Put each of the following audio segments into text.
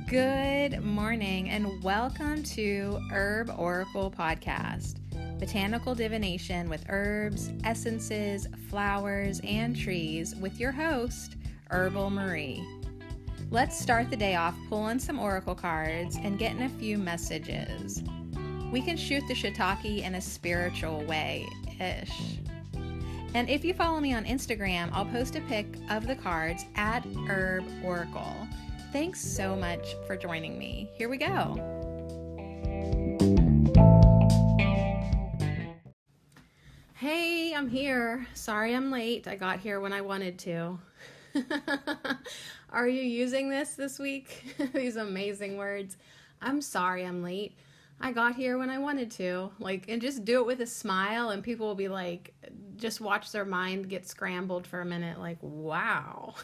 Good morning and welcome to Herb Oracle Podcast, botanical divination with herbs, essences, flowers, and trees with your host, Herbal Marie. Let's start the day off pulling some oracle cards and getting a few messages. We can shoot the shiitake in a spiritual way-ish. And if you follow me on Instagram, I'll post a pic of the cards at Herb Oracle. Thanks so much for joining me. Here we go. Hey, I'm here. Sorry I'm late. I got here when I wanted to. Are you using this week? These amazing words. I'm sorry I'm late. I got here when I wanted to. And just do it with a smile and people will be like, just watch their mind get scrambled for a minute. Like, wow.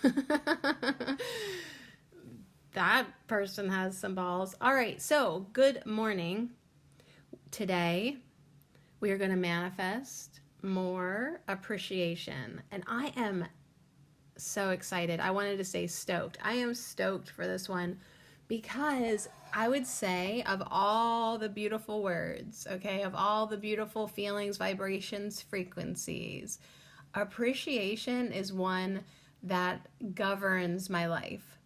That person has some balls. All right, so good morning. Today, we are going to manifest more appreciation. And I am so excited. I wanted to say stoked. I am stoked for this one because I would say of all the beautiful words, okay, of all the beautiful feelings, vibrations, frequencies, appreciation is one that governs my life.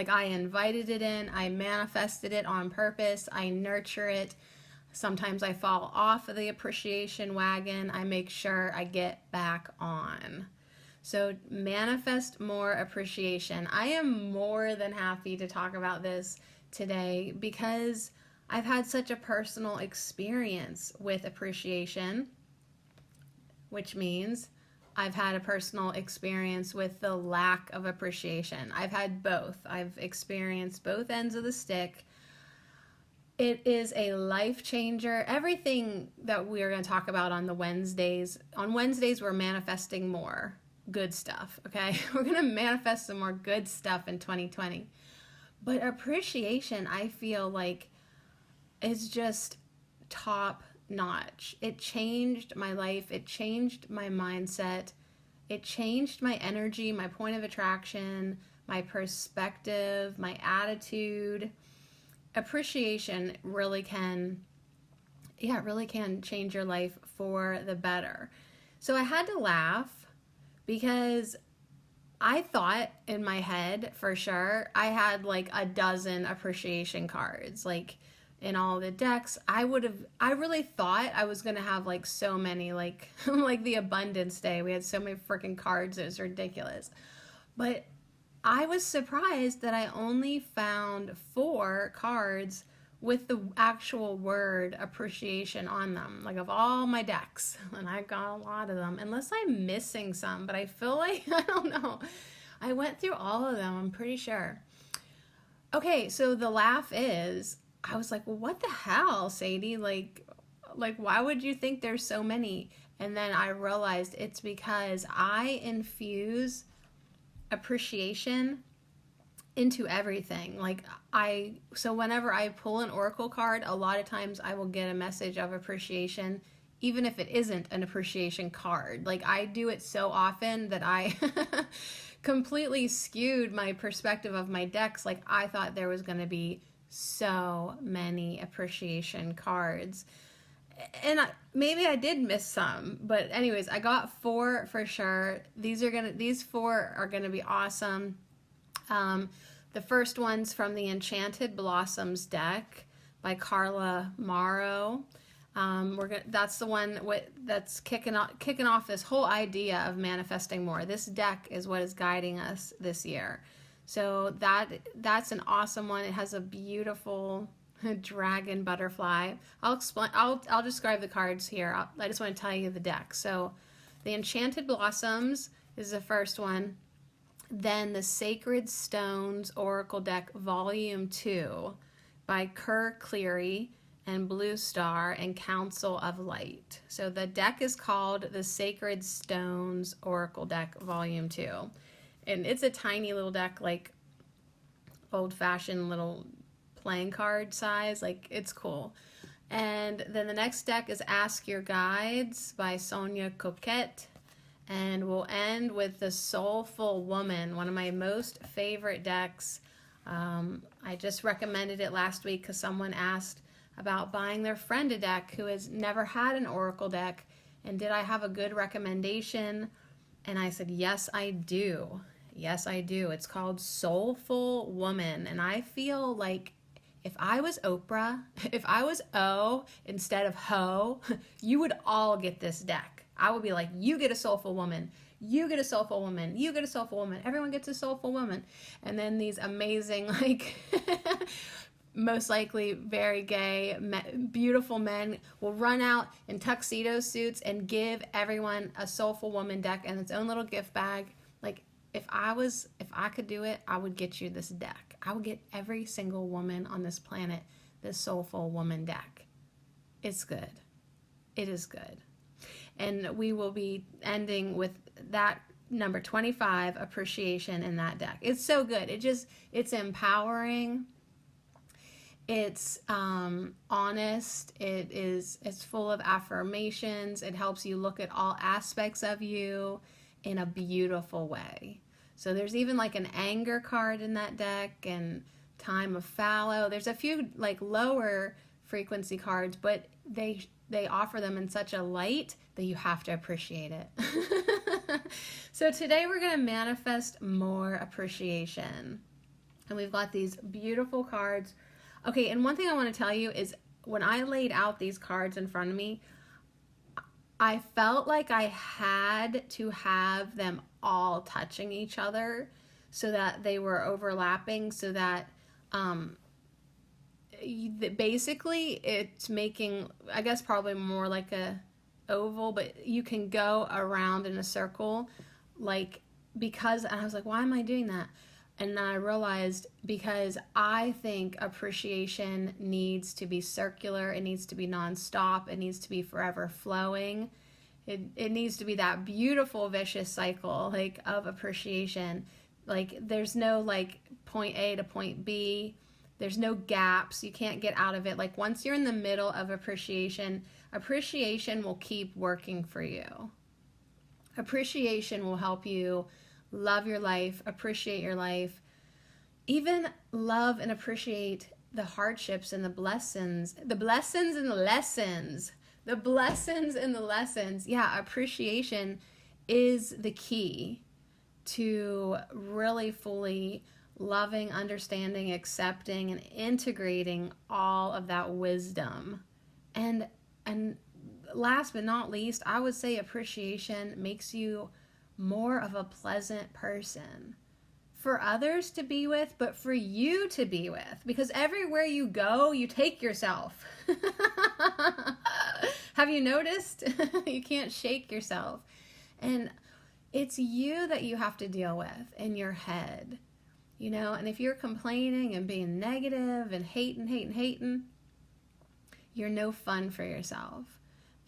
I invited it in, I manifested it on purpose, I nurture it. Sometimes I fall off of the appreciation wagon. I make sure I get back on. So manifest more appreciation. I am more than happy to talk about this today because I've had such a personal experience with appreciation, which means I've had a personal experience with the lack of appreciation. I've had both. I've experienced both ends of the stick. It is a life changer. Everything that we're going to talk about on Wednesdays, we're manifesting more good stuff, okay? We're going to manifest some more good stuff in 2020. But appreciation, I feel like, is just top notch. It changed my life. It changed my mindset. It changed my energy, my point of attraction, my perspective, my attitude. Appreciation really can change your life for the better. So I had to laugh because I thought in my head for sure I had a dozen appreciation cards. In all the decks, I really thought I was going to have so many, like the abundance day. We had so many freaking cards. It was ridiculous. But I was surprised that I only found 4 cards with the actual word appreciation on them, of all my decks. And I've got a lot of them, unless I'm missing some, but I feel like, I don't know. I went through all of them, I'm pretty sure. Okay, so the laugh is, I was like, well, what the hell, Sadie? Why would you think there's so many? And then I realized it's because I infuse appreciation into everything. So whenever I pull an oracle card, a lot of times I will get a message of appreciation, even if it isn't an appreciation card. I do it so often that I completely skewed my perspective of my decks. I thought there was going to be so many appreciation cards, and maybe I did miss some, but anyways, I got 4 for sure. These 4 are gonna be awesome. The first one's from the Enchanted Blossoms deck by Carla Morrow. That's the one that's kicking off this whole idea of manifesting more. This deck is what is guiding us this year. So that's an awesome one. It has a beautiful dragon butterfly. I'll describe the cards here. I just want to tell you the deck. So the Enchanted Blossoms is the first one. Then the Sacred Stones Oracle Deck Volume 2 by Kerr Cleary and Blue Star and Council of Light. So the deck is called the Sacred Stones Oracle Deck Volume 2. And it's a tiny little deck, old-fashioned little playing card size. It's cool. And then the next deck is Ask Your Guides by Sonia Coquette. And we'll end with the Soulful Woman, one of my most favorite decks. I just recommended it last week because someone asked about buying their friend a deck who has never had an oracle deck, and did I have a good recommendation? And I said, yes, I do. Yes, I do. It's called Soulful Woman. And I feel like if I was Oprah, if I was O instead of Ho, you would all get this deck. I would be like, you get a soulful woman. You get a soulful woman. You get a soulful woman. Everyone gets a soulful woman. And then these amazing, like, most likely very gay, beautiful men will run out in tuxedo suits and give everyone a soulful woman deck and its own little gift bag. Like, if I could do it, I would get you this deck. I would get every single woman on this planet this soulful woman deck. It's good. It is good. And we will be ending with that number 25, appreciation, in that deck. It's so good. It's empowering. It's honest. It's full of affirmations. It helps you look at all aspects of you in a beautiful way. So there's even like an anger card in that deck, and time of fallow. There's a few like lower frequency cards, but they offer them in such a light that you have to appreciate it. So today we're going to manifest more appreciation. And we've got these beautiful cards. Okay, and one thing I want to tell you is when I laid out these cards in front of me, I felt like I had to have them all touching each other so that they were overlapping, so that basically it's making, I guess, probably more like a oval, but you can go around in a circle, like, because I was like, why am I doing that? And then I realized because I think appreciation needs to be circular, it needs to be nonstop, it needs to be forever flowing. It needs to be that beautiful vicious cycle, like, of appreciation. Like, there's no like point A to point B. There's no gaps. You can't get out of it. Like, once you're in the middle of appreciation, appreciation will keep working for you. Appreciation will help you love your life, appreciate your life, even love and appreciate the hardships and the blessings and the lessons. The blessings and the lessons. Yeah, appreciation is the key to really fully loving, understanding, accepting, and integrating all of that wisdom. And last but not least, I would say appreciation makes you more of a pleasant person for others to be with, but for you to be with, because everywhere you go, you take yourself. Have you noticed? You can't shake yourself. And it's you that you have to deal with in your head, you know? And if you're complaining and being negative and hating, you're no fun for yourself.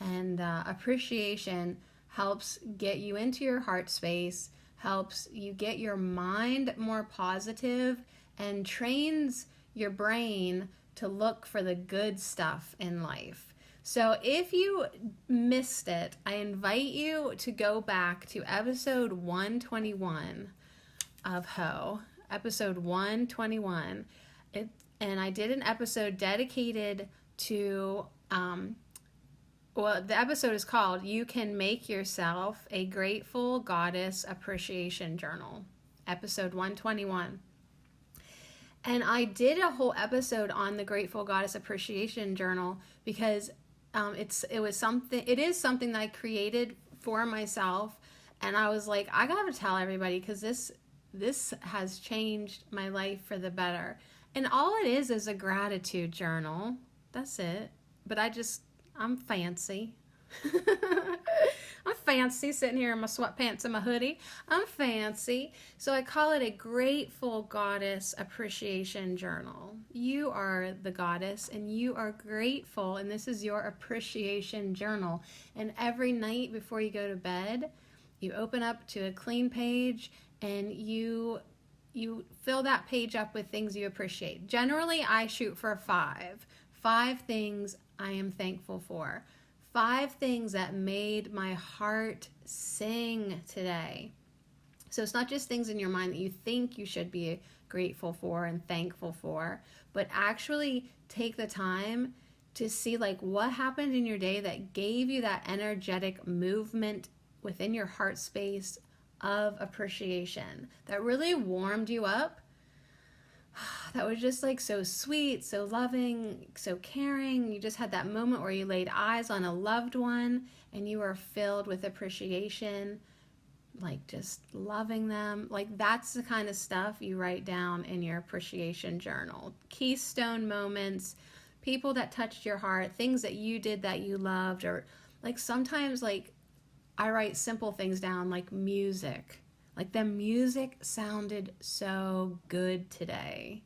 And appreciation helps get you into your heart space, helps you get your mind more positive, and trains your brain to look for the good stuff in life. So if you missed it, I invite you to go back to episode 121 of Ho, episode 121. And I did an episode dedicated to, the episode is called You Can Make Yourself a Grateful Goddess Appreciation Journal, episode 121. And I did a whole episode on the Grateful Goddess Appreciation Journal because it is something that I created for myself, and I was like, I gotta tell everybody because this has changed my life for the better. And all it is a gratitude journal. That's it. But I'm fancy. I'm fancy sitting here in my sweatpants and my hoodie. I'm fancy. So I call it a Grateful Goddess Appreciation Journal. You are the goddess and you are grateful, and this is your appreciation journal. And every night before you go to bed, you open up to a clean page and you fill that page up with things you appreciate. Generally, I shoot for 5 things I am thankful for. 5 things that made my heart sing today. So it's not just things in your mind that you think you should be grateful for and thankful for, but actually take the time to see like what happened in your day that gave you that energetic movement within your heart space of appreciation that really warmed you up, that was just like so sweet, so loving, so caring. You just had that moment where you laid eyes on a loved one and you were filled with appreciation, like just loving them. Like that's the kind of stuff you write down in your appreciation journal. Keystone moments, people that touched your heart, things that you did that you loved, or like sometimes like I write simple things down like music. Like the music sounded so good today.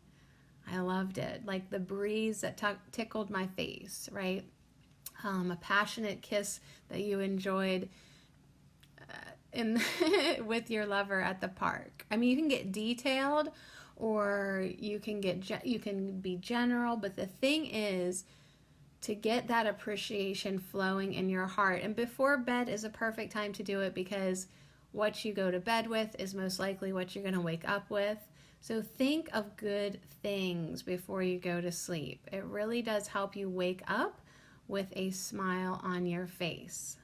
I loved it. Like the breeze that tickled my face, right? A passionate kiss that you enjoyed in with your lover at the park. I mean, you can get detailed or you can be general, but the thing is to get that appreciation flowing in your heart. And before bed is a perfect time to do it because what you go to bed with is most likely what you're going to wake up with. So think of good things before you go to sleep. It really does help you wake up with a smile on your face.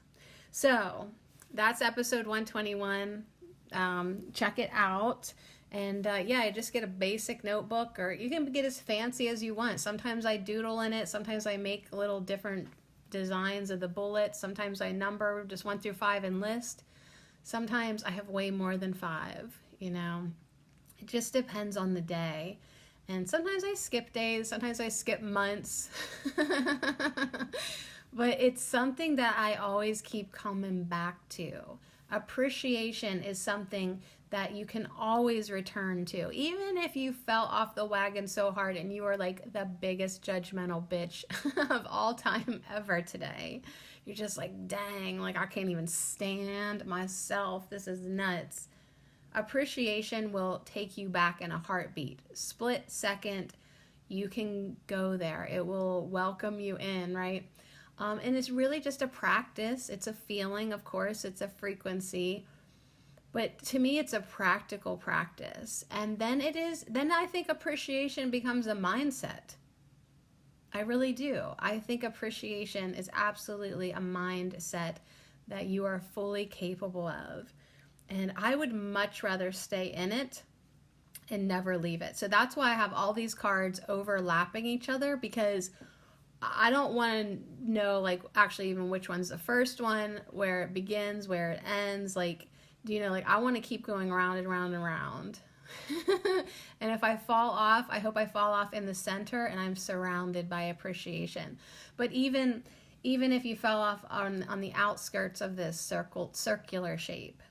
So that's episode 121. Check it out. And yeah, just get a basic notebook, or you can get as fancy as you want. Sometimes I doodle in it. Sometimes I make little different designs of the bullets. Sometimes I number just 1 through 5 and list. Sometimes I have way more than 5, you know. It just depends on the day. And sometimes I skip days. Sometimes I skip months. But it's something that I always keep coming back to. Appreciation is something that you can always return to. Even if you fell off the wagon so hard and you are like the biggest judgmental bitch of all time ever today. You're just like, dang, like I can't even stand myself. This is nuts. Appreciation will take you back in a heartbeat. Split second, you can go there. It will welcome you in, right? And it's really just a practice. It's a feeling, of course. It's a frequency. But to me, it's a practical practice. And then I think appreciation becomes a mindset. I really do. I think appreciation is absolutely a mindset that you are fully capable of. And I would much rather stay in it and never leave it. So that's why I have all these cards overlapping each other, because I don't want to know like actually even which one's the first one, where it begins, where it ends. Like, you know, like I want to keep going round and round and round. And if I fall off, I hope I fall off in the center and I'm surrounded by appreciation. But even if you fell off on the outskirts of this circular shape,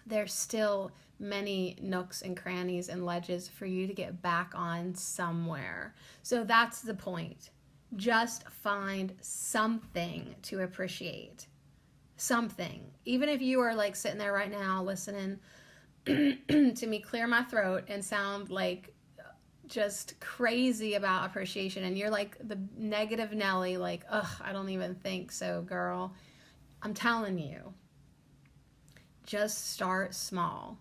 there's still many nooks and crannies and ledges for you to get back on somewhere. So that's the point. Just find something to appreciate. Something. Even if you are like sitting there right now listening to me clear my throat and sound like just crazy about appreciation, and you're like the negative Nelly, like, ugh, I don't even think so, girl. I'm telling you, just start small.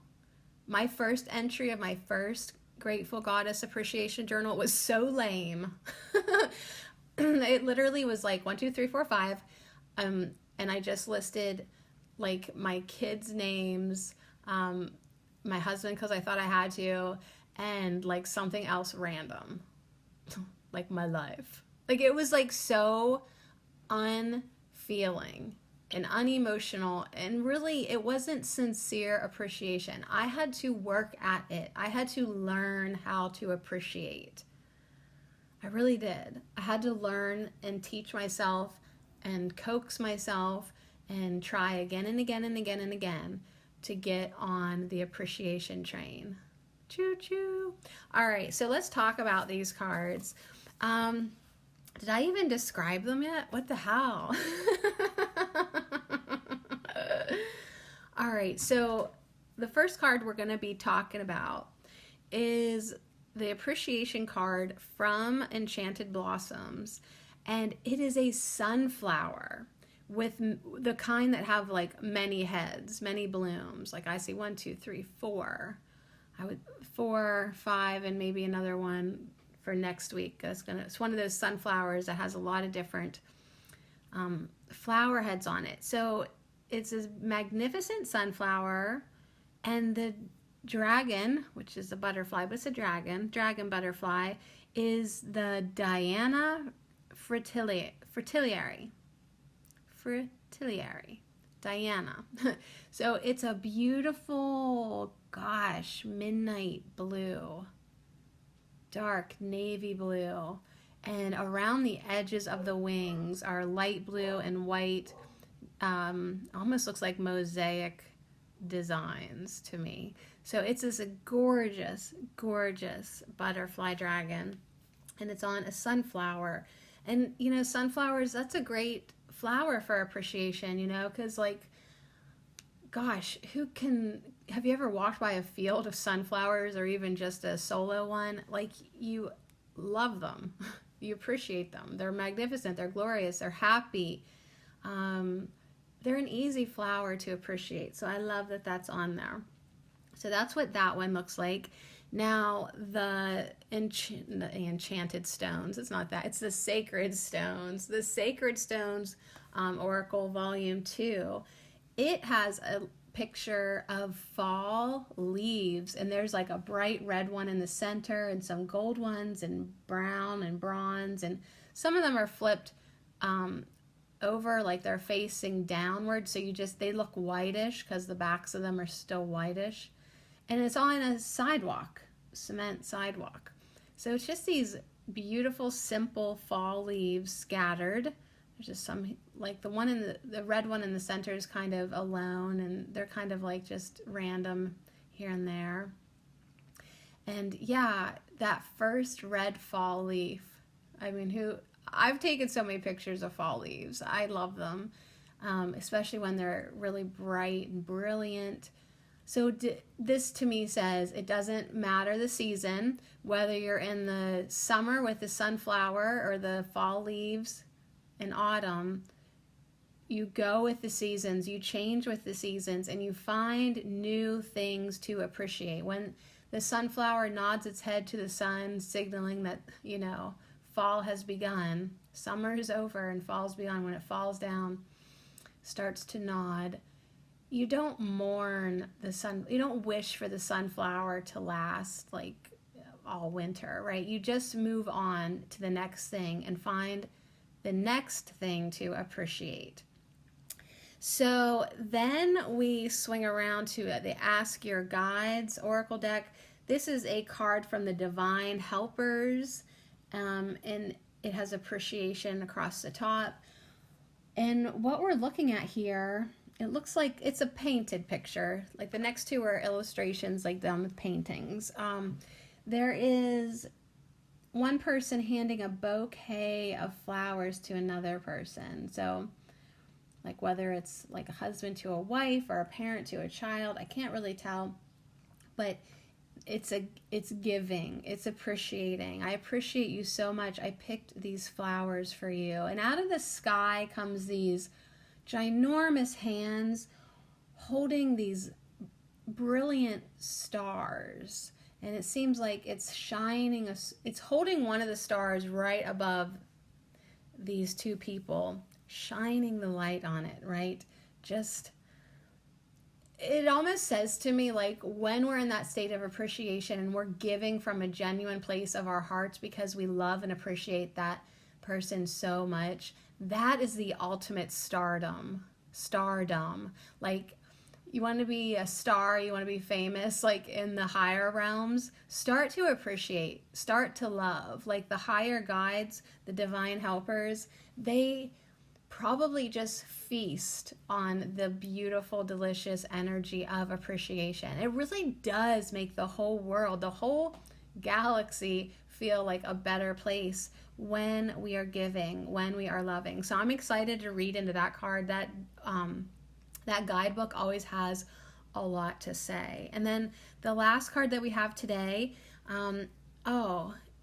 My first entry of my first Grateful Goddess Appreciation Journal was so lame. It literally was like 1, 2, 3, 4, 5. And I just listed like my kids' names, my husband, because I thought I had to, and like something else random, like my life. Like it was like so unfeeling and unemotional, and really it wasn't sincere appreciation. I had to work at it. I had to learn how to appreciate. I really did. I had to learn and teach myself and coax myself and try again and again and again and again to get on the appreciation train. Choo choo. All right, so let's talk about these cards. Did I even describe them yet? What the hell? All right, so the first card we're going to be talking about is the appreciation card from Enchanted Blossoms, and it is a sunflower the kind that have like many heads, many blooms. Like I see 1, 2, 3, 4. I would 4, 5, and maybe another one for next week. It's one of those sunflowers that has a lot of different flower heads on it. So it's a magnificent sunflower, and the dragon, which is a butterfly, but it's a dragon butterfly, is the Diana fritillary. Diana. So it's a beautiful, gosh, midnight blue, dark navy blue, and around the edges of the wings are light blue and white, almost looks like mosaic designs to me. So it's this gorgeous, gorgeous butterfly dragon, and it's on a sunflower. And you know, sunflowers, that's a great flower for appreciation, you know, because like, gosh, have you ever walked by a field of sunflowers, or even just a solo one? Like, you love them. You appreciate them. They're magnificent. They're glorious. They're happy. They're an easy flower to appreciate. So I love that that's on there. So that's what that one looks like. Now, the enchanted stones, it's not that, it's the sacred stones. The Sacred Stones Oracle Volume 2. It has a picture of fall leaves, and there's like a bright red one in the center and some gold ones and brown and bronze, and some of them are flipped over, like they're facing downward, so they look whitish because the backs of them are still whitish. And it's on a sidewalk, cement sidewalk. So it's just these beautiful, simple fall leaves scattered. There's just some, like the one in the red one in the center is kind of alone, and they're kind of like just random here and there. And yeah, that first red fall leaf. I mean, I've taken so many pictures of fall leaves. I love them, especially when they're really bright and brilliant. So this to me says it doesn't matter the season, whether you're in the summer with the sunflower or the fall leaves in autumn. You go with the seasons, you change with the seasons, and you find new things to appreciate. When the sunflower nods its head to the sun, signaling that, you know, fall has begun, summer is over and fall's begun. When it falls down, starts to nod. You don't mourn the sun. You don't wish for the sunflower to last like all winter, right? You just move on to the next thing and find the next thing to appreciate. So then we swing around to the Ask Your Guides Oracle deck. This is a card from the Divine Helpers, and it has appreciation across the top. And what we're looking at here, it looks like it's a painted picture. Like the next two are illustrations, like done with paintings. There is one person handing a bouquet of flowers to another person. So like whether it's like a husband to a wife or a parent to a child, I can't really tell, but it's giving, it's appreciating. I appreciate you so much. I picked these flowers for you. And out of the sky comes these ginormous hands holding these brilliant stars, and it seems like it's shining it's holding one of the stars right above these two people, shining the light on it, right? Just, it almost says to me, like, when we're in that state of appreciation and we're giving from a genuine place of our hearts because we love and appreciate that person so much, that is the ultimate stardom. Like, you want to be a star, you want to be famous, like in the higher realms, start to appreciate, start to love. Like the higher guides, the divine helpers, they probably just feast on the beautiful, delicious energy of appreciation. It really does make the whole world, the whole galaxy feel like a better place when we are giving, when we are loving. So I'm excited to read into that card. That guidebook always has a lot to say. And then the last card that we have today,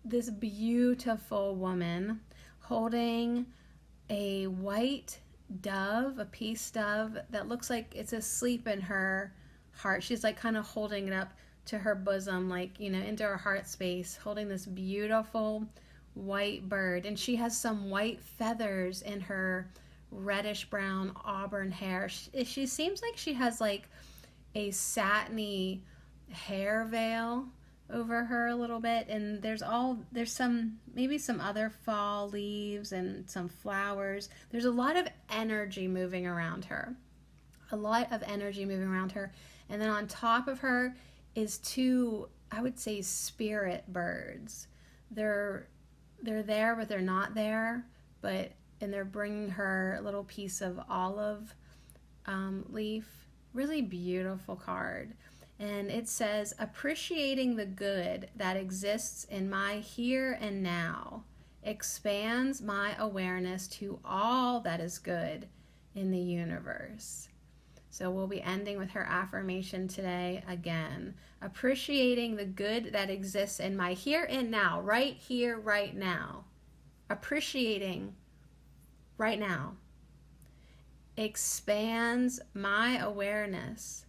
this beautiful woman holding a white dove, a peace dove that looks like it's asleep in her heart. She's like kind of holding it up to her bosom, like, you know, into her heart space, holding this beautiful white bird. And she has some white feathers in her reddish brown auburn hair. She seems like she has like a satiny hair veil over her a little bit, and there's some, maybe some other fall leaves and some flowers. There's a lot of energy moving around her. A lot of energy moving around her. And then on top of her is two, I would say, spirit birds. They're there, but they're not there. And they're bringing her a little piece of olive leaf. Really beautiful card. And it says, appreciating the good that exists in my here and now expands my awareness to all that is good in the universe. So we'll be ending with her affirmation today again. Appreciating the good that exists in my here and now, right here, right now. Appreciating right now expands my awareness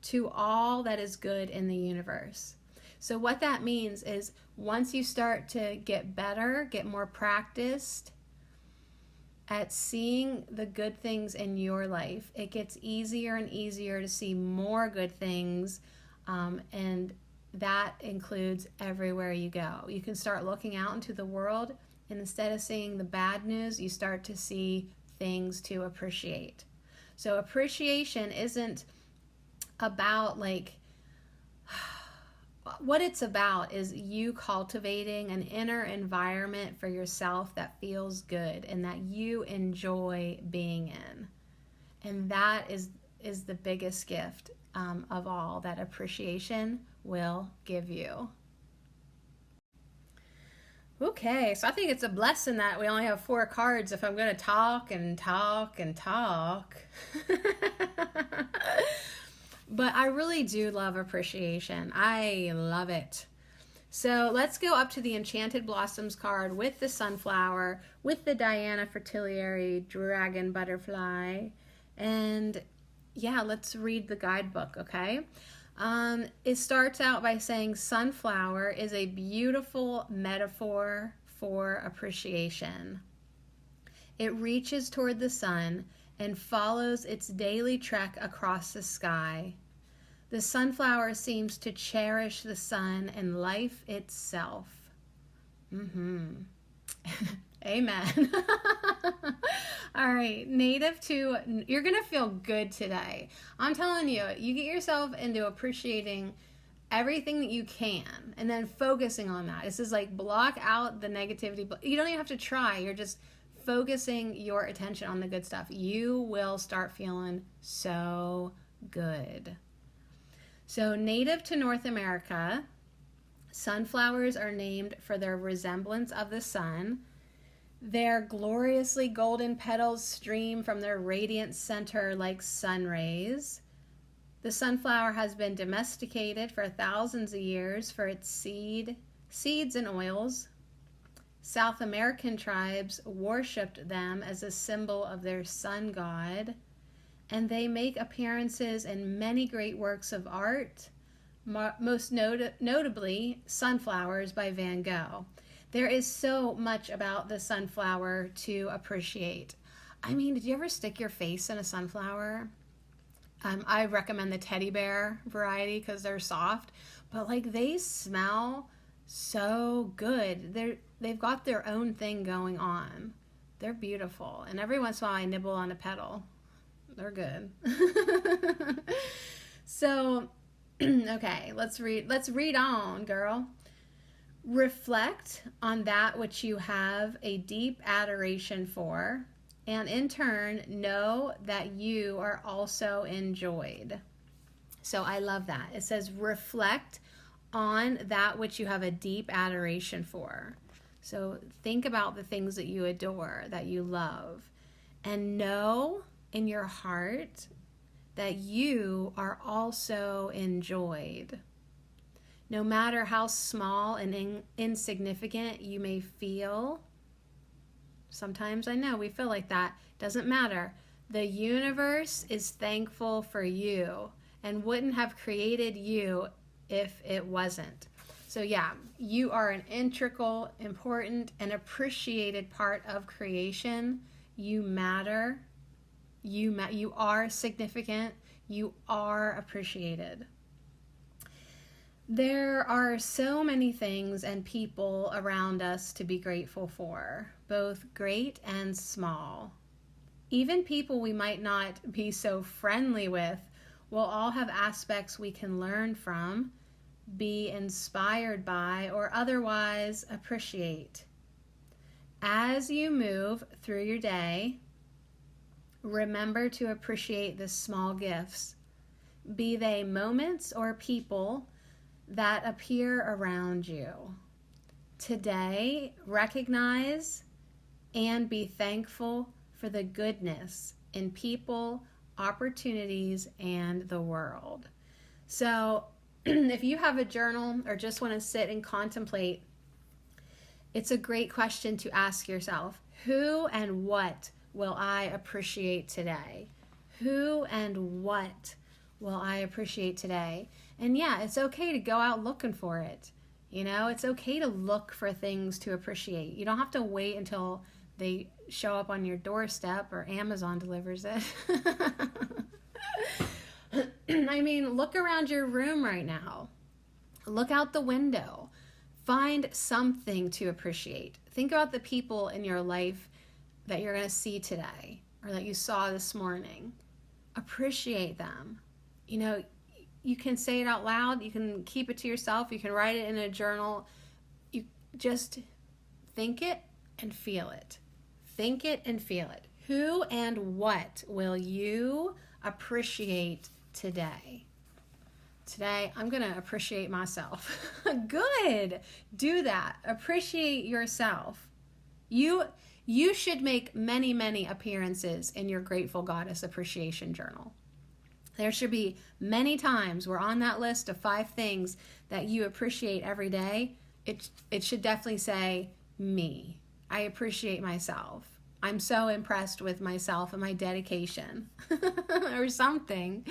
to all that is good in the universe. So what that means is once you start to get better, get more practiced at seeing the good things in your life, it gets easier and easier to see more good things, and that includes everywhere you go. You can start looking out into the world, and instead of seeing the bad news, you start to see things to appreciate. So appreciation isn't about like, what it's about is you cultivating an inner environment for yourself that feels good and that you enjoy being in. And that is the biggest gift of all that appreciation will give you. Okay, so I think it's a blessing that we only have 4 cards if I'm going to talk and talk and talk. But I really do love appreciation. I love it. So let's go up to the Enchanted Blossoms card with the sunflower, with the Diana Fertiliary Dragon Butterfly. And yeah, let's read the guidebook, okay? It starts out by saying sunflower is a beautiful metaphor for appreciation. It reaches toward the sun and follows its daily trek across the sky. The sunflower seems to cherish the sun and life itself. Amen. All right, you're going to feel good today. I'm telling you, you get yourself into appreciating everything that you can and then focusing on that. This is like block out the negativity. You don't even have to try. You're just focusing your attention on the good stuff. You will start feeling so good. So native to North America, sunflowers are named for their resemblance of the sun. Their gloriously golden petals stream from their radiant center like sun rays. The sunflower has been domesticated for thousands of years for its seeds, and oils. South American tribes worshipped them as a symbol of their sun god, and they make appearances in many great works of art, most notably Sunflowers by Van Gogh. There is so much about the sunflower to appreciate. I mean, did you ever stick your face in a sunflower? I recommend the teddy bear variety because they're soft, but like they smell so good. They've got their own thing going on. They're beautiful, and every once in a while I nibble on a petal. They're good. So, okay, let's read on, girl. Reflect on that which you have a deep adoration for, and in turn, know that you are also enjoyed. So I love that. It says reflect on that which you have a deep adoration for. So think about the things that you adore, that you love, and know in your heart that you are also enjoyed. No matter how small and insignificant you may feel, Sometimes I know we feel like that. Doesn't matter. The universe is thankful for you and wouldn't have created you if it wasn't. So yeah, you are an integral, important, and appreciated part of creation. You matter. You are significant. You are appreciated. There are so many things and people around us to be grateful for, both great and small. Even people we might not be so friendly with will all have aspects we can learn from, be inspired by, or otherwise appreciate. As you move through your day, remember to appreciate the small gifts, be they moments or people that appear around you. Today, recognize and be thankful for the goodness in people, opportunities, and the world. So, if you have a journal or just want to sit and contemplate, it's a great question to ask yourself. Who and what will I appreciate today? Who and what will I appreciate today? And yeah, it's okay to go out looking for it. You know, it's okay to look for things to appreciate. You don't have to wait until they show up on your doorstep or Amazon delivers it. I mean, look around your room right now. Look out the window. Find something to appreciate. Think about the people in your life that you're going to see today or that you saw this morning. Appreciate them. You know, you can say it out loud. You can keep it to yourself. You can write it in a journal. You just think it and feel it. Think it and feel it. Who and what will you appreciate today? Today, I'm going to appreciate myself. Good. Do that. Appreciate yourself. You should make many, many appearances in your Grateful Goddess Appreciation Journal. There should be many times where on that list of 5 things that you appreciate every day, it should definitely say, me. I appreciate myself. I'm so impressed with myself and my dedication. Or something.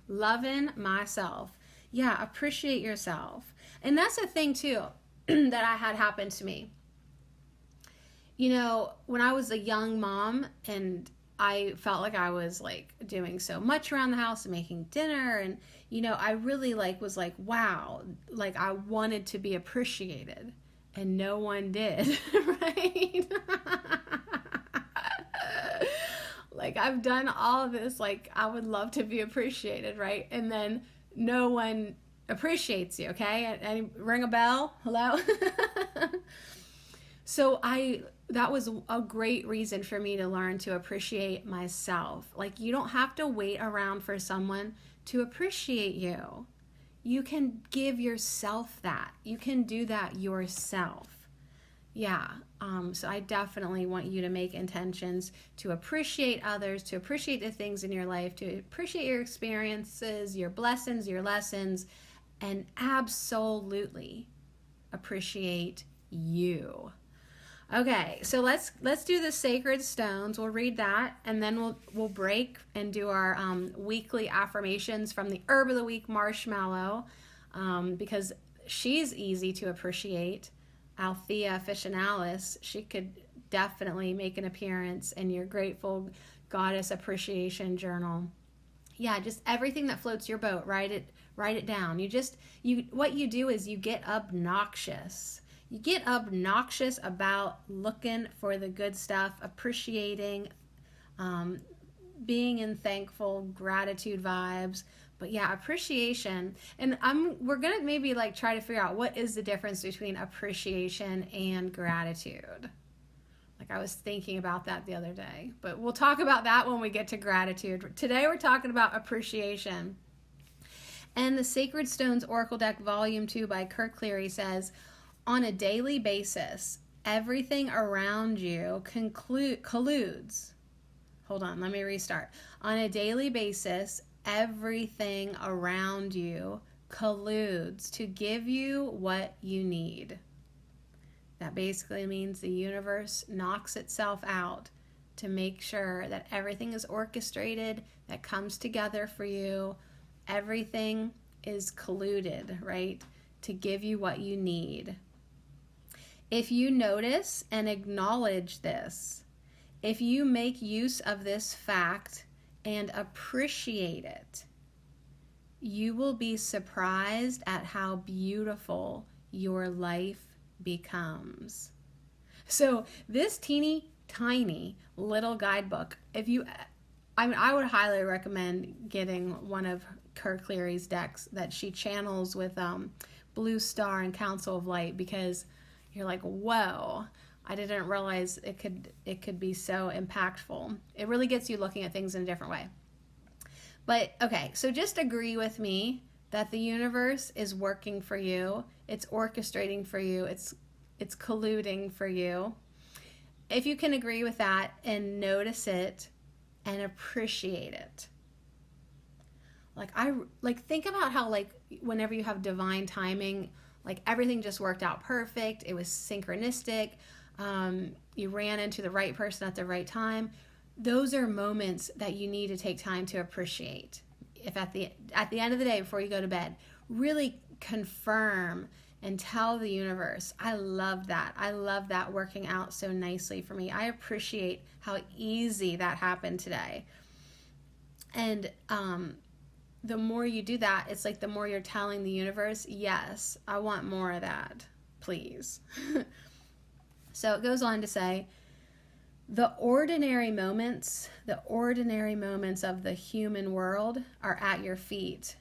Loving myself. Yeah, appreciate yourself. And that's a thing too that I had happen to me. You know, when I was a young mom and I felt like I was like doing so much around the house and making dinner, and you know, I really was like, wow, like I wanted to be appreciated and no one did. Right? Like I've done all of this, like I would love to be appreciated, right? And then no one appreciates you, okay? And ring a bell? Hello? So that was a great reason for me to learn to appreciate myself. Like you don't have to wait around for someone to appreciate you. You can give yourself that. You can do that yourself. Yeah. So I definitely want you to make intentions to appreciate others, to appreciate the things in your life, to appreciate your experiences, your blessings, your lessons, and absolutely appreciate you. Okay, so let's do the sacred stones. We'll read that, and then we'll break and do our weekly affirmations from the Herb of the Week, Marshmallow, because she's easy to appreciate. Althea Officinalis, she could definitely make an appearance in your Grateful Goddess Appreciation Journal. Yeah, just everything that floats your boat, write it down. What you do is you get obnoxious. You get obnoxious about looking for the good stuff, appreciating, being in thankful gratitude vibes. But yeah, appreciation. And we're going to maybe try to figure out what is the difference between appreciation and gratitude. I was thinking about that the other day, but we'll talk about that when we get to gratitude. Today we're talking about appreciation. And the Sacred Stones Oracle Deck Volume 2 by Kirk Cleary says, on a daily basis, everything around you colludes. Hold on, let me restart. On a daily basis, everything around you colludes to give you what you need. That basically means the universe knocks itself out to make sure that everything is orchestrated, that comes together for you. Everything is colluded, right, to give you what you need. If you notice and acknowledge this, if you make use of this fact and appreciate it, you will be surprised at how beautiful your life becomes. So this teeny tiny little guidebook, I would highly recommend getting one of Kerr Cleary's decks that she channels with Blue Star and Council of Light, because you're like, whoa, I didn't realize it could be so impactful. It really gets you looking at things in a different way. But okay, so just agree with me that the universe is working for you. It's orchestrating for you. It's colluding for you. If you can agree with that and notice it and appreciate it. Think about how whenever you have divine timing, everything just worked out perfect. It was synchronistic. You ran into the right person at the right time. Those are moments that you need to take time to appreciate. If at the end of the day, before you go to bed, really confirm and tell the universe, I love that. I love that working out so nicely for me. I appreciate how easy that happened today. And the more you do that, it's like the more you're telling the universe, yes, I want more of that, please. So it goes on to say, the ordinary moments of the human world are at your feet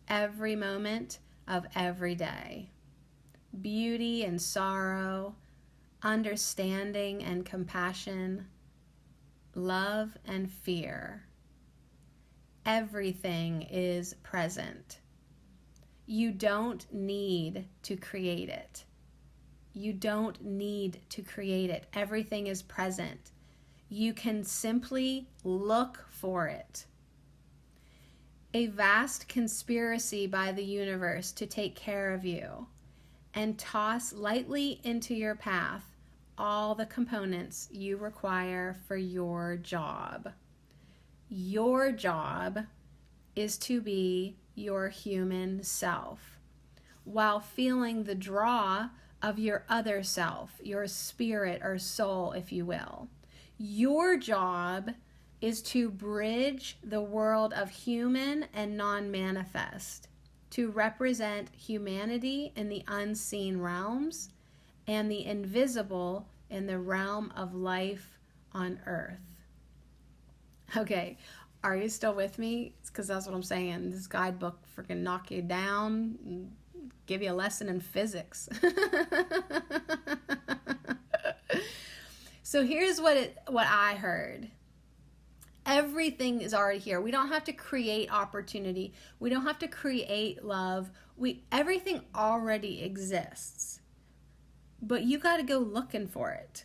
every moment of every day. Beauty and sorrow, understanding and compassion, love and fear. Everything is present. You don't need to create it. You don't need to create it. Everything is present. You can simply look for it. A vast conspiracy by the universe to take care of you and toss lightly into your path all the components you require for your job. Your job is to be your human self while feeling the draw of your other self, your spirit or soul, if you will. Your job is to bridge the world of human and non-manifest, to represent humanity in the unseen realms and the invisible in the realm of life on earth. Okay, are you still with me? It's because that's what I'm saying. This guidebook freaking knock you down, give you a lesson in physics. So here's what I heard. Everything is already here. We don't have to create opportunity. We don't have to create love. Everything already exists. But you got to go looking for it.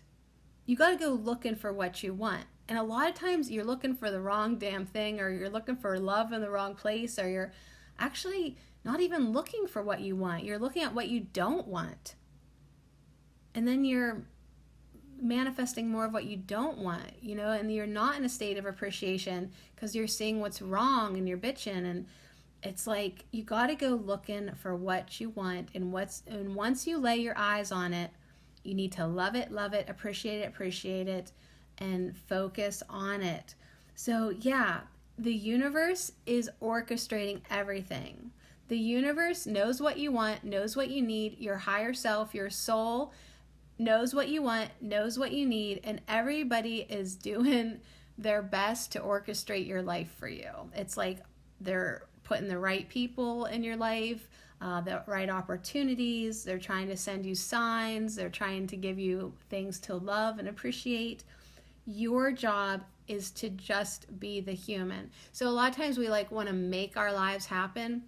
You got to go looking for what you want. And a lot of times you're looking for the wrong damn thing, or you're looking for love in the wrong place, or you're actually not even looking for what you want. You're looking at what you don't want. And then you're manifesting more of what you don't want, and you're not in a state of appreciation because you're seeing what's wrong and you're bitching. And it's like, you got to go looking for what you want, and once you lay your eyes on it, you need to love it, appreciate it, and focus on it. So yeah, the universe is orchestrating everything. The universe knows what you want, knows what you need. Your higher self, your soul, knows what you want, knows what you need, and everybody is doing their best to orchestrate your life for you. It's like they're putting the right people in your life, the right opportunities. They're trying to send you signs. They're trying to give you things to love and appreciate. Your job is to just be the human. So a lot of times we want to make our lives happen,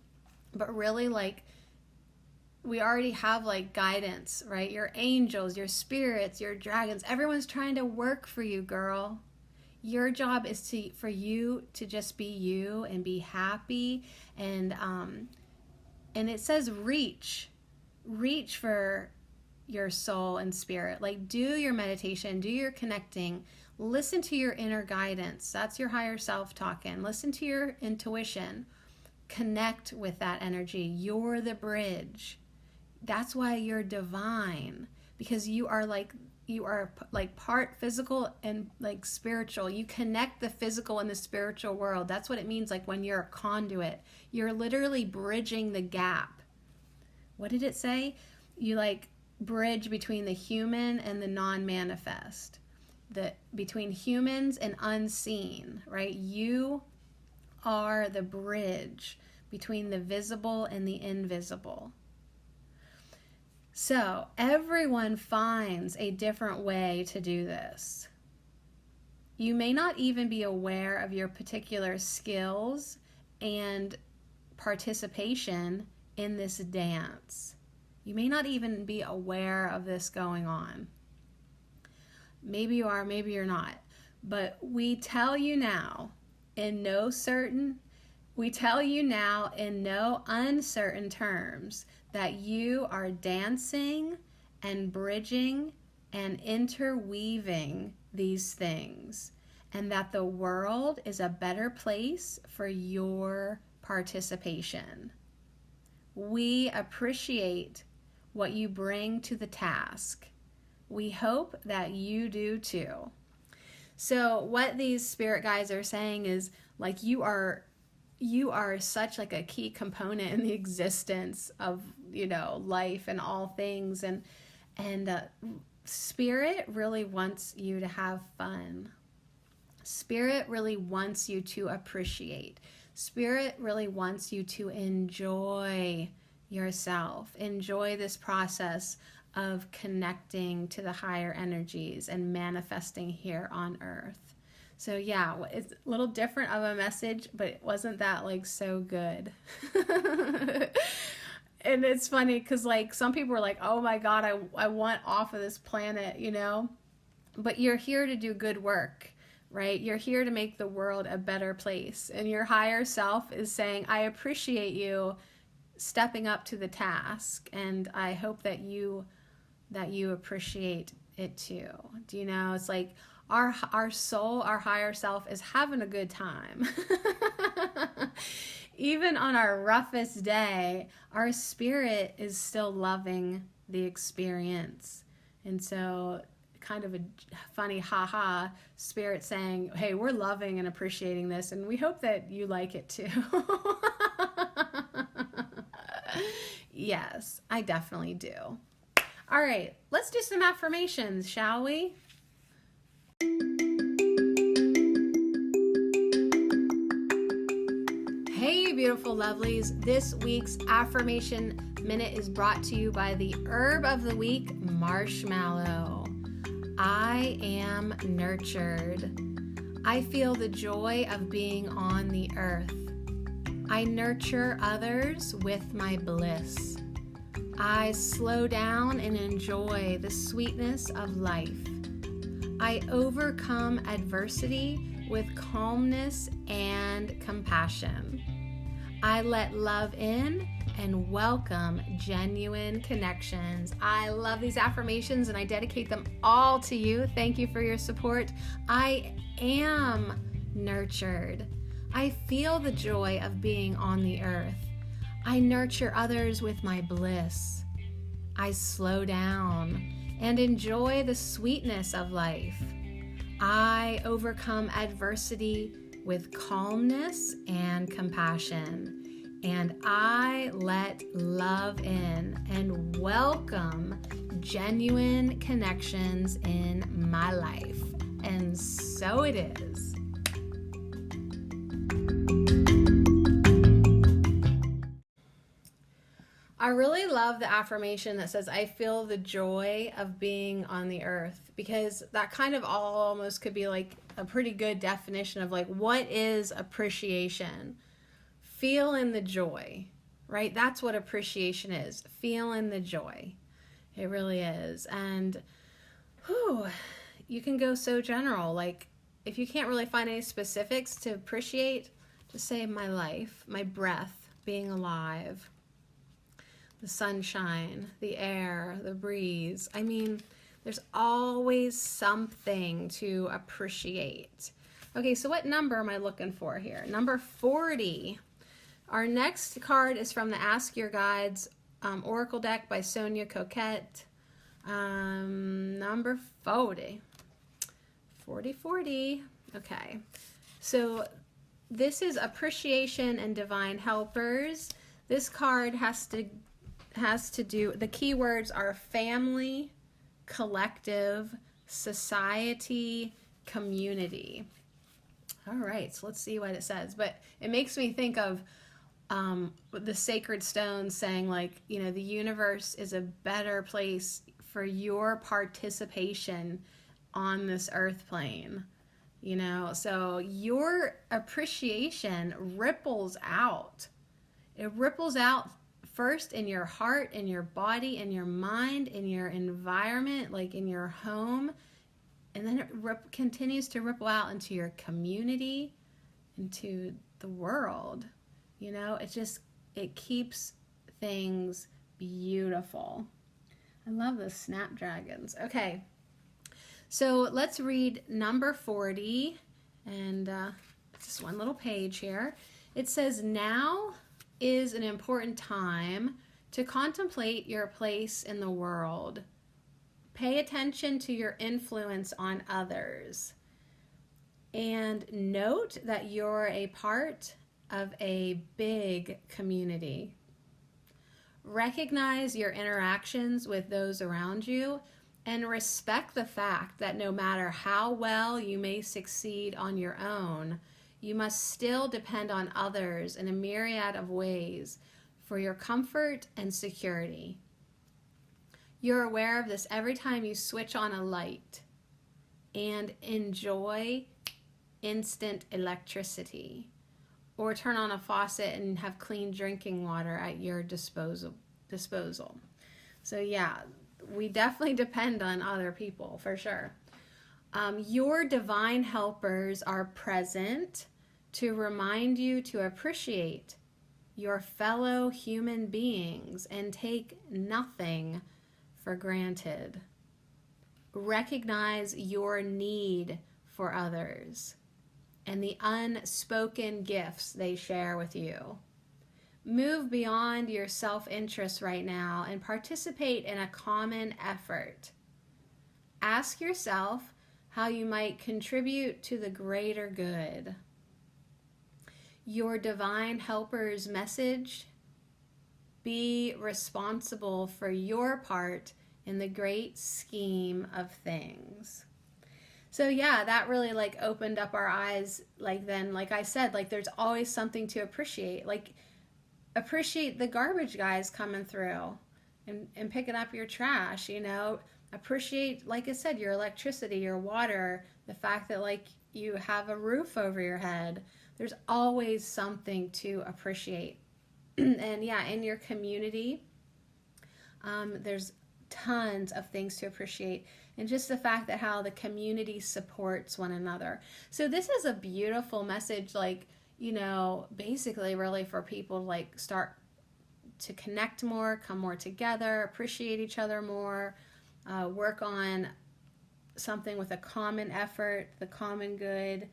but really we already have guidance, right? Your angels, your spirits, your dragons, everyone's trying to work for you, girl. Your job is for you to just be you and be happy. And it says reach for your soul and spirit. Like, do your meditation, do your connecting, listen to your inner guidance. That's your higher self talking. Listen to your intuition. Connect with that energy. You're the bridge. That's why you're divine, because you are like part physical and like spiritual. You connect the physical and the spiritual world. That's what it means, like when you're a conduit. You're literally bridging the gap. What did it say? You like bridge between the human and the non-manifest, between humans and unseen, right? You are the bridge between the visible and the invisible. So everyone finds a different way to do this. You may not even be aware of your particular skills and participation in this dance. You may not even be aware of this going on. Maybe you are, maybe you're not. But we tell you now in no uncertain terms that you are dancing and bridging and interweaving these things, and that the world is a better place for your participation. We appreciate what you bring to the task. We hope that you do too. So what these spirit guides are saying is, like, you are such like a key component in the existence of, life and all things, and spirit really wants you to have fun. Spirit really wants you to appreciate. Spirit really wants you to enjoy yourself, enjoy this process of connecting to the higher energies and manifesting here on earth. So yeah, it's a little different of a message, but it wasn't that like so good. And it's funny because like some people are like, oh my God, I want off of this planet, but you're here to do good work, right? You're here to make the world a better place. And your higher self is saying, I appreciate you stepping up to the task. And I hope that you appreciate it too. Do you know? It's like our soul, our higher self is having a good time. Even on our roughest day, our spirit is still loving the experience. And so kind of a funny haha spirit saying, hey, we're loving and appreciating this, and we hope that you like it too. Yes, I definitely do. All right, let's do some affirmations, shall we? Hey, beautiful lovelies. This week's affirmation minute is brought to you by the herb of the week, marshmallow. I am nurtured. I feel the joy of being on the earth. I nurture others with my bliss. I slow down and enjoy the sweetness of life. I overcome adversity with calmness and compassion. I let love in and welcome genuine connections. I love these affirmations and I dedicate them all to you. Thank you for your support. I am nurtured. I feel the joy of being on the earth. I nurture others with my bliss. I slow down and enjoy the sweetness of life. I overcome adversity with calmness and compassion. And I let love in and welcome genuine connections in my life. And so it is. I really love the affirmation that says, I feel the joy of being on the earth, because that kind of almost could be like a pretty good definition of like, what is appreciation? Feeling the joy, right? That's what appreciation is. Feeling the joy. It really is. And you can go so general. Like if you can't really find any specifics to appreciate, just say my life, my breath, being alive. the sunshine, the air, the breeze. I mean, there's always something to appreciate. Okay, so what number am I looking for here? Number 40. Our next card is from the Ask Your Guides Oracle deck by Sonia Coquette. Number 40. 40. Okay. So this is appreciation and divine helpers. This card has to do, the keywords are family, collective, society, community. All right, so let's see what it says. But it makes me think of the sacred stones saying, like, you know, the universe is a better place for your participation on this earth plane. You know, so your appreciation ripples out. It ripples out first in your heart, in your body, in your mind, in your environment, like in your home. And then it continues to ripple out into your community, into the world. You know, it keeps things beautiful. I love the snapdragons. Okay, so let's read number 40, and just one little page here. It says, now is an important time to contemplate your place in the world. Pay attention to your influence on others. And note that you're a part of a big community. Recognize your interactions with those around you and respect the fact that no matter how well you may succeed on your own, you must still depend on others in a myriad of ways for your comfort and security. You're aware of this every time you switch on a light and enjoy instant electricity, or turn on a faucet and have clean drinking water at your disposal. So yeah, we definitely depend on other people for sure. Your divine helpers are present to remind you to appreciate your fellow human beings and take nothing for granted. Recognize your need for others and the unspoken gifts they share with you. Move beyond your self-interest right now and participate in a common effort. Ask yourself how you might contribute to the greater good. Your divine helper's message: be responsible for your part in the great scheme of things. So yeah, that really like opened up our eyes. Like then, like I said, like there's always something to appreciate. Like appreciate the garbage guys coming through and picking up your trash, you know. Appreciate, like I said, your electricity, your water, the fact that like you have a roof over your head. There's always something to appreciate. And yeah, in your community, there's tons of things to appreciate, and just the fact that how the community supports one another. So this is a beautiful message, like, you know, basically really for people to like start to connect more, come more together, appreciate each other more, work on something with a common effort, the common good.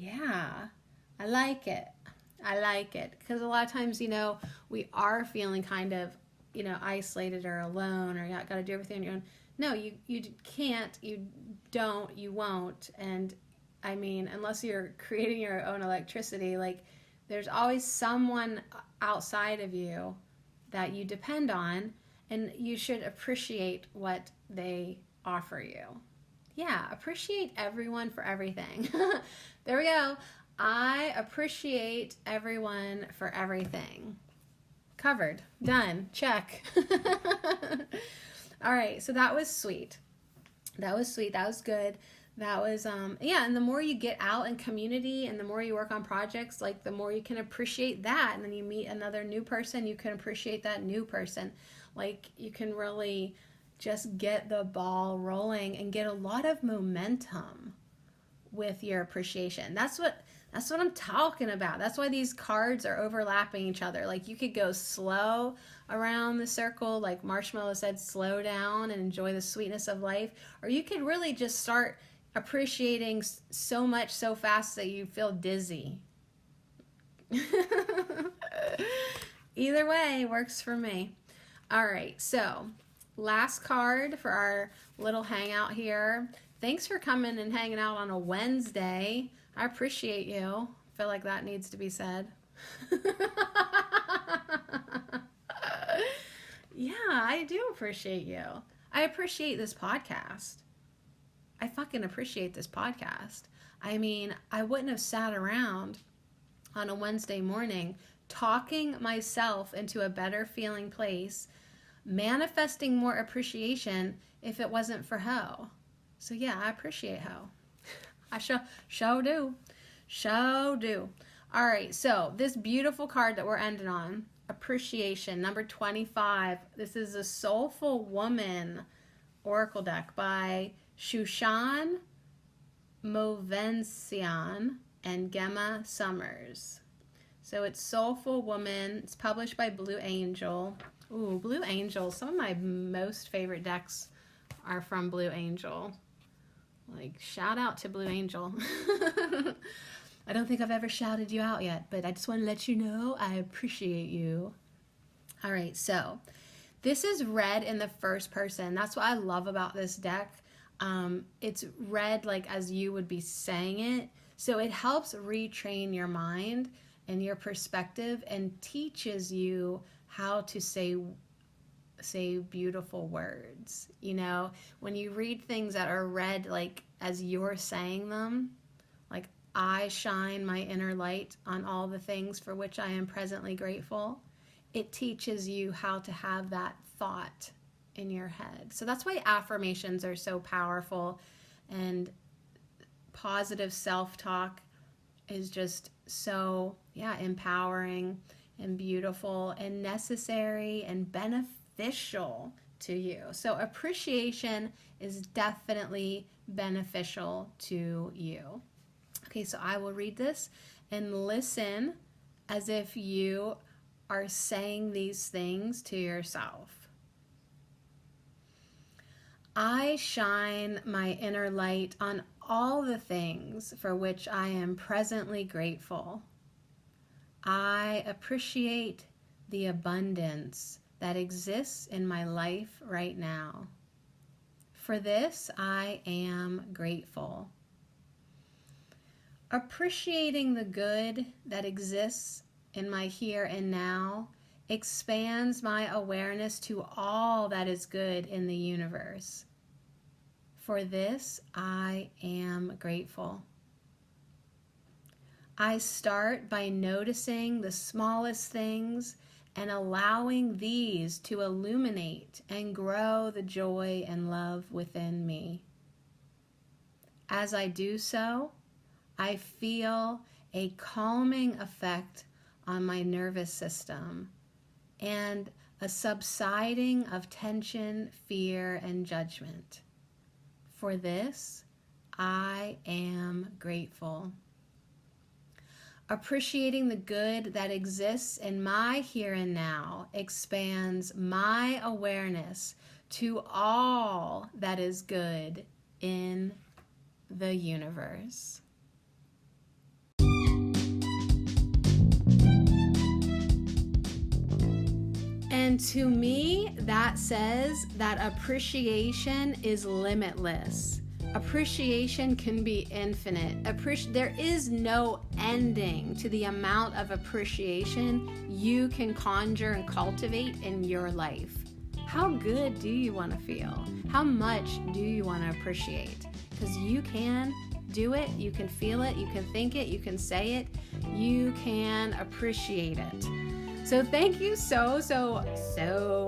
Yeah, I like it. I like it because a lot of times, you know, we are feeling kind of, you know, isolated or alone, or you got to do everything on your own. No, you can't, you don't, you won't. And I mean, unless you're creating your own electricity, like there's always someone outside of you that you depend on, and you should appreciate what they offer you. Yeah, appreciate everyone for everything. There we go. I appreciate everyone for everything. Covered. Done. Check. All right, so that was sweet. That was sweet. That was good. That was, yeah, and the more you get out in community and the more you work on projects, like the more you can appreciate that. And then you meet another new person, you can appreciate that new person. Like you can really just get the ball rolling and get a lot of momentum with your appreciation. That's That's what I'm talking about. That's why these cards are overlapping each other. Like you could go slow around the circle, like Marshmallow said, slow down and enjoy the sweetness of life. Or you could really just start appreciating so much so fast that you feel dizzy. Either way works for me. All right, so last card for our little hangout here. Thanks for coming and hanging out on a Wednesday. I appreciate you. I feel like that needs to be said. Yeah, I do appreciate you. I appreciate this podcast. I fucking appreciate this podcast. I mean, I wouldn't have sat around on a Wednesday morning talking myself into a better feeling place, manifesting more appreciation if it wasn't for Ho. So yeah, I appreciate Ho. I show do. All right, so this beautiful card that we're ending on, appreciation, number 25. This is a Soulful Woman Oracle deck by Shushan Movencian and Gemma Summers. So it's Soulful Woman. It's published by Blue Angel. Ooh, Blue Angel. Some of my most favorite decks are from Blue Angel. Like, shout out to Blue Angel. I don't think I've ever shouted you out yet, but I just want to let you know I appreciate you. All right, so this is read in the first person. That's what I love about this deck. It's read like as you would be saying it. So it helps retrain your mind and your perspective and teaches you how to say beautiful words. You know, when you read things that are read like as you're saying them, like I shine my inner light on all the things for which I am presently grateful, it teaches you how to have that thought in your head. So that's why affirmations are so powerful, and positive self-talk is just so empowering and beautiful and necessary and beneficial to you. So appreciation is definitely beneficial to you. Okay, so I will read this and listen as if you are saying these things to yourself. I shine my inner light on all the things for which I am presently grateful. I appreciate the abundance that exists in my life right now. For this, I am grateful. Appreciating the good that exists in my here and now expands my awareness to all that is good in the universe. For this, I am grateful. I start by noticing the smallest things and allowing these to illuminate and grow the joy and love within me. As I do so, I feel a calming effect on my nervous system and a subsiding of tension, fear, and judgment. For this, I am grateful. Appreciating the good that exists in my here and now expands my awareness to all that is good in the universe. And to me, that says that appreciation is limitless. Appreciation can be infinite. There is no ending to the amount of appreciation you can conjure and cultivate in your life. How good do you want to feel? How much do you want to appreciate? Because you can do it, you can feel it, you can think it, you can say it, you can appreciate it. So thank you so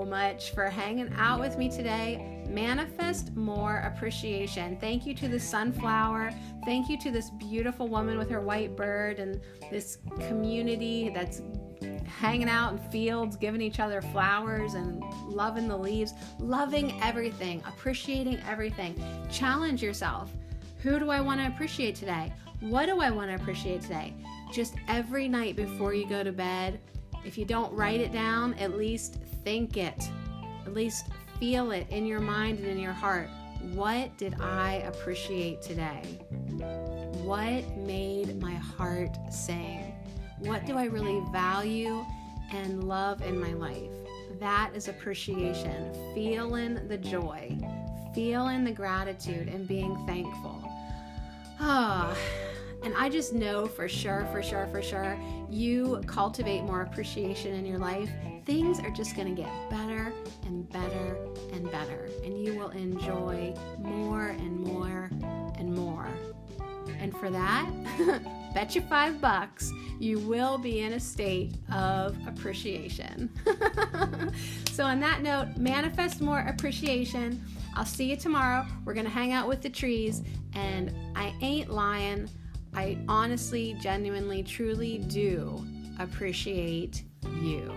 much for hanging out with me today. Manifest more appreciation. Thank you to the sunflower. Thank you to this beautiful woman with her white bird and this community that's hanging out in fields, giving each other flowers and loving the leaves, loving everything, appreciating everything. Challenge yourself. Who do I want to appreciate today? What do I want to appreciate today? Just every night before you go to bed, if you don't write it down, at least think it. At least feel it in your mind and in your heart. What did I appreciate today? What made my heart sing? What do I really value and love in my life? That is appreciation. Feeling the joy, feeling the gratitude, and being thankful. And I just know for sure, you cultivate more appreciation in your life, things are just going to get better and better and better. And you will enjoy more and more and more. And for that, bet you $5, you will be in a state of appreciation. So on that note, manifest more appreciation. I'll see you tomorrow. We're going to hang out with the trees, and I ain't lying. I honestly, genuinely, truly do appreciate you.